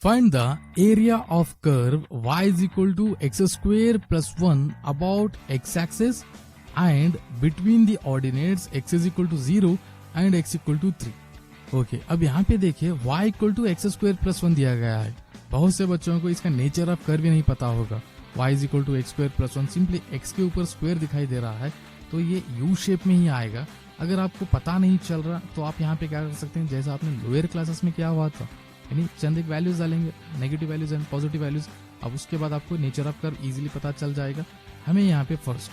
Find the area of curve y is equal to x square plus 1 about x-axis and between the ordinates x is equal to 0 and x equal to 3. Okay अब यहाँ पे देखिए y equal to x square plus 1 दिया गया है. बहुत से बच्चों को इसका नेचर ऑफ कर्व भी नहीं पता होगा. y is equal to x square plus 1 simply x के ऊपर स्क्वायर दिखाई दे रहा है तो ये u शेप में ही आएगा. अगर आपको पता नहीं चल रहा तो आप यहाँ पे क्या कर सकते हैं, जैसा आपने लोअर क्लासेस में किया हुआ था, यानी चंद एक वैल्यूज डालेंगे, negative values and positive values. अब उसके बाद आपको नेचर ऑफ कर्व इजीली पता चल जाएगा. हमें यहाँ पे फर्स्ट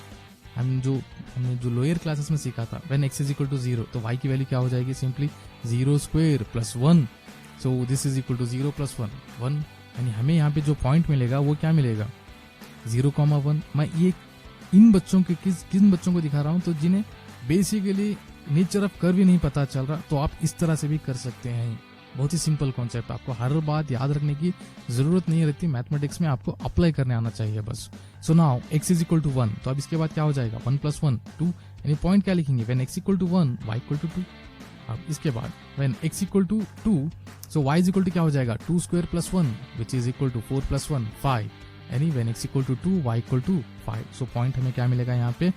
हमने जो लोअर क्लासेस में सीखा था when x is equal to 0 तो y की वैल्यू क्या हो जाएगी, simply 0 square plus 1. So this is equal to 0 plus 1 1. यानी हमें यहाँ पे जो पॉइंट मिलेगा वो क्या मिलेगा 0,1. मैं ये इन बच्चों के किन बच्चों को दिखा रहा हूँ तो जिन्हें बेसिकली नेचर ऑफ कर्व भी नहीं पता चल रहा, तो आप इस तरह से भी कर सकते हैं. बहुत ही सिंपल कॉन्सेप्ट, आपको हर बात याद रखने की जरूरत नहीं रहती. मैथमेटिक्स में आपको अप्लाई करने आना चाहिए बस. So now x is equal to 1 तो अब इसके बाद क्या हो जाएगा 1 प्लस 1 2. यानी पॉइंट क्या लिखेंगे when x equal to 1 y equal to 2. अब इसके बाद when x equal to 2 so y is equal to क्या हो जाएगा 2 square plus 1 which is equal to 4 plus 1 5. यानी when x equal to 2 y equal to 5. So point हमें क्या मिलेगा यहाँ पे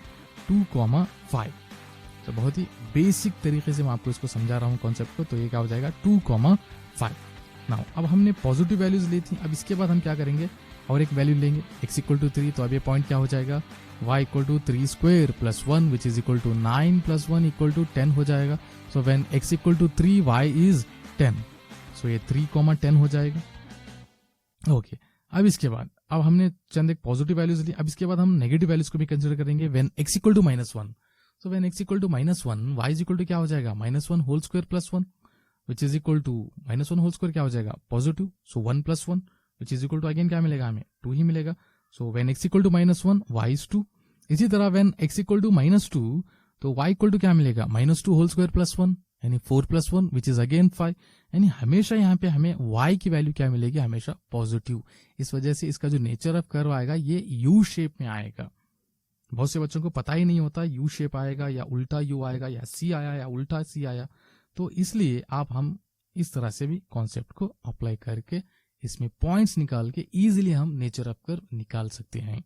2,5. तो बहुत ही बेसिक तरीके से मैं आपको इसको समझा रहा हूँ कॉन्सेप्ट को. तो ये क्या हो जाएगा 2,5. नाउ अब हमने पॉजिटिव वैल्यूज ली थी. अब इसके बाद हम क्या करेंगे और एक वैल्यू लेंगे x इक्वल टू 3. तो अब ये पॉइंट क्या हो जाएगा y equal to 3 square plus 1 which is equal to 9 plus 1 equal to 10 हो जाएगा. So when x equal to 3 y is 10. So ये 3,10 हो जाएगा. ओके अब इसके बाद अब हमने चंद एक पॉजिटिव वैल्यूज ली. अब इसके बाद हम नेगेटिव वैल्यूज को भी कंसिडर करेंगे when x equal to -1. So when x equal to -1 y is equal to क्या हो जाएगा -1 whole square plus 1 which is equal to -1 whole square क्या हो जाएगा positive. So 1 plus 1 which is equal to again क्या मिलेगा हमें 2 ही मिलेगा. So when x equal to -1 y is 2. इसी तरह व्हेन x इक्वल टू -2 तो y इक्वल टू क्या मिलेगा -2 होल स्क्वायर प्लस 1 यानी 4 प्लस 1 विच इज अगेन 5. यानी हमेशा यहाँ पे हमें y की वैल्यू क्या मिलेगी हमेशा पॉजिटिव. इस वजह से इसका जो नेचर ऑफ कर्व आएगा ये u शेप में आएगा. बहुत से बच्चों को पता ही नहीं होता u शेप आएगा या उल्टा u आएगा या c आया या उल्टा c आया. तो इसलिए हम इस तरह से भी कॉन्सेप्ट को अप्लाई करके इसमें पॉइंट्स निकाल के इजीली हम नेचर ऑफ कर्व निकाल सकते हैं.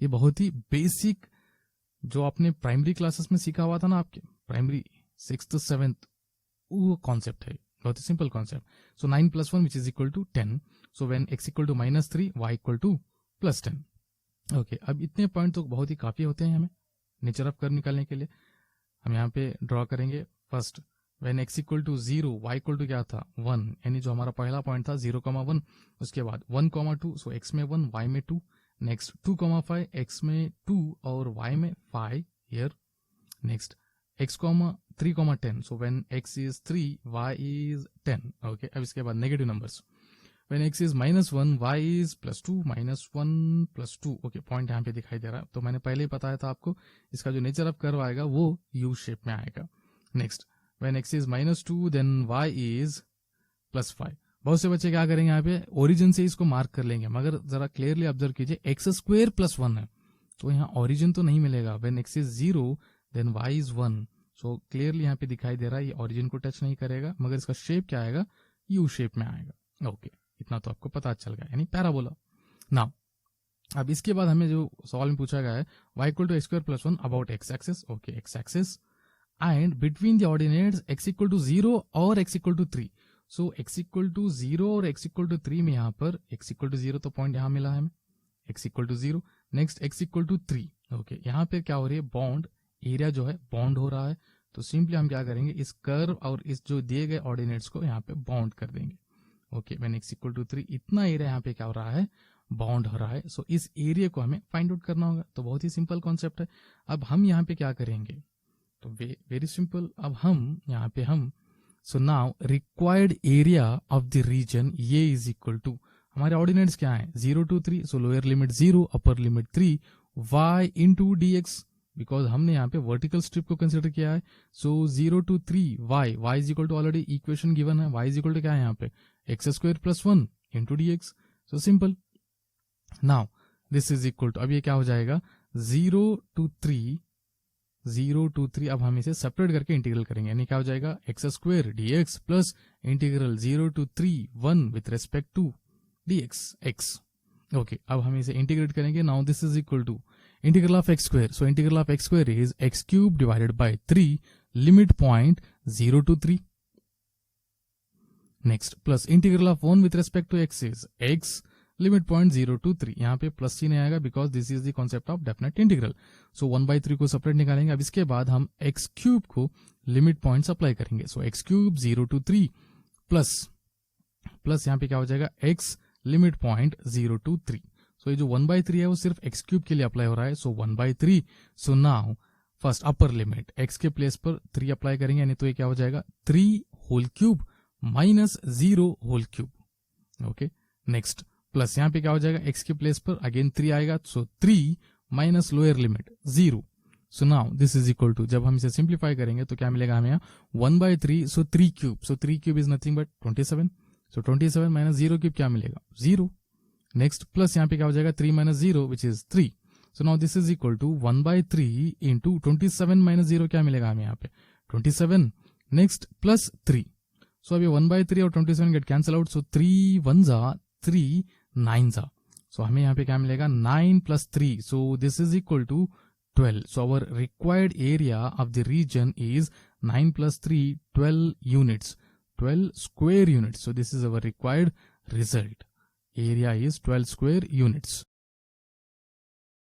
ये बहुत ही बेसिक जो आपने प्राइमरी क्लासेस में सीखा हुआ था ना, आपके प्राइमरी 6th 7th वो कॉन्सेप्ट है. बहुत ही simple concept. So 9 plus 1 which is equal to 10. So when x equal to -3 y equal to plus 10. Okay अब इतने पॉइंट तो बहुत ही काफी होते हैं हमें नेचर ऑफ कर्व निकालने के लिए. हम यहाँ पे ड्रॉ करेंगे. First when x equal to 0 y equal to क्या था 1, यानी जो हमारा पहला पॉइंट था 0,1. उसके बाद 1,2 सो x में 1 y में 2. नेक्स्ट 2,5 x में 2 और y में 5 here. Next x 3,10 so when x is 3 y is 10. Okay अब इसके बाद negative numbers when x is -1 y is +2 -1 +2. Okay point यहाँ पे दिखाई दे रहा है. तो मैंने पहले ही बताया था आपको इसका जो नेचर ऑफ कर्व आएगा वो u शेप में आएगा. Next when x is -2 then y is +5. बहुत से बच्चे क्या करेंगे यहाँ पे ओरिजिन से इसको मार्क कर लेंगे, मगर जरा क्लियरली ऑब्जर्व कीजिए x स्क्वायर प्लस 1 है तो यहाँ ओरिजिन तो नहीं मिलेगा. when x is 0 then y is 1. So clearly यहाँ पे दिखाई दे रहा है ये ओरिजिन को टच नहीं करेगा, मगर इसका शेप क्या आएगा u शेप में आएगा. ओके इतना तो आपको पता चल गया, यानी पैराबोला. नाउ अब इसके बाद हमें जो सवाल में पूछा गया है y equal to x square plus 1 about x axis. Okay x axis and between the ordinates x equal to 0 और x equal to 3. So x equal to 0 और x इक्वल टू 3 में यहाँ पर x इक्वल टू 0 तो point यहाँ मिला है हमें x equal to 0. Next x equal to 3. Okay यहाँ पे क्या हो रही है बॉन्ड एरिया जो है बॉन्ड हो रहा है. तो सिंपली हम क्या करेंगे इस कर्व और इस जो दिए गए ऑर्डिनेट्स को यहाँ पे बॉन्ड कर देंगे. Okay when x equal to 3 इतना एरिया यहाँ पे क्या हो रहा है बॉन्ड हो रहा है. सो इस एरिया को हमें फाइंड आउट करना होगा. तो बहुत ही सिंपल कॉन्सेप्ट है. अब हम यहाँ पे क्या करेंगे तो वेरी सिंपल. अब हम यहाँ पे so now required area of the region ये इज इक्वल टू हमारे ऑर्डिनेट्स क्या है 0 to 3. So lower limit 0 upper limit 3 y into dx because हमने यहाँ पे वर्टिकल स्ट्रिप को कंसिडर किया है. So 0 to 3 y is equal to already equation given है y इज इक्वल टू क्या है यहाँ पे x square plus 1 into dx. So simple. Now this is equal to अब ये क्या हो जाएगा 0 to 3 0 to 3, अब हम इसे सेपरेट करके इंटीग्रल करेंगे, यानी क्या हो जाएगा x square d x plus integral 0 to 3 1 with respect to d x x. Okay, अब हम इसे इंटीग्रेट करेंगे। Now this is equal to integral of x square, so integral of x square is x cube divided by 3 limit point 0 to 3। Next plus integral of 1 with respect to x is x limit point 0 to 3, यहाँ पे plus सी नहीं आएगा because this is the concept of definite integral. So 1/3 को separate निकालेंगे। अब इसके बाद हम एक्स क्यूब को लिमिट पॉइंट्स अप्लाई करेंगे। So x cube 0 to 3 plus यहाँ पे क्या हो जाएगा x limit point 0 to 3। So ये जो 1/3 है वो सिर्फ एक्स क्यूब के लिए अप्लाई हो रहा है। सो 1/3। So now first upper limit x के प्लेस पर 3 अप्लाई करेंगे, यानी तो ये क्या हो जाएगा 3 whole cube minus 0 whole cube. Okay, next plus यहाँ पे क्या हो जाएगा एक्स के प्लेस पर अगेन 3 आएगा, so 3 minus lower limit 0। So now this is equal to, जब हम इसे सिंप्लीफाई करेंगे तो क्या मिलेगा हमें यहाँ 1/3, सो 3 cube, so 3 cube is nothing but 27। So 27 minus 0 cube क्या मिलेगा 0। नेक्स्ट प्लस यहाँ पे क्या हो जाएगा 3 minus 0 which is 3। So now this is equal to 1/3 into 27 minus 0 क्या मिलेगा हमें यहाँ पे 27। नेक्स्ट प्लस 3, सो अभी 1/3 और 27 गेट कैंसल आउट, सो 3 1 जा 3 9 जा, सो हमें यहाँ पे क्या मिलेगा 9 plus 3, so this is equal to 12। So our required area of the region is 9 plus 3 12 units, 12 square units. So this is our required result. Area is 12 square units.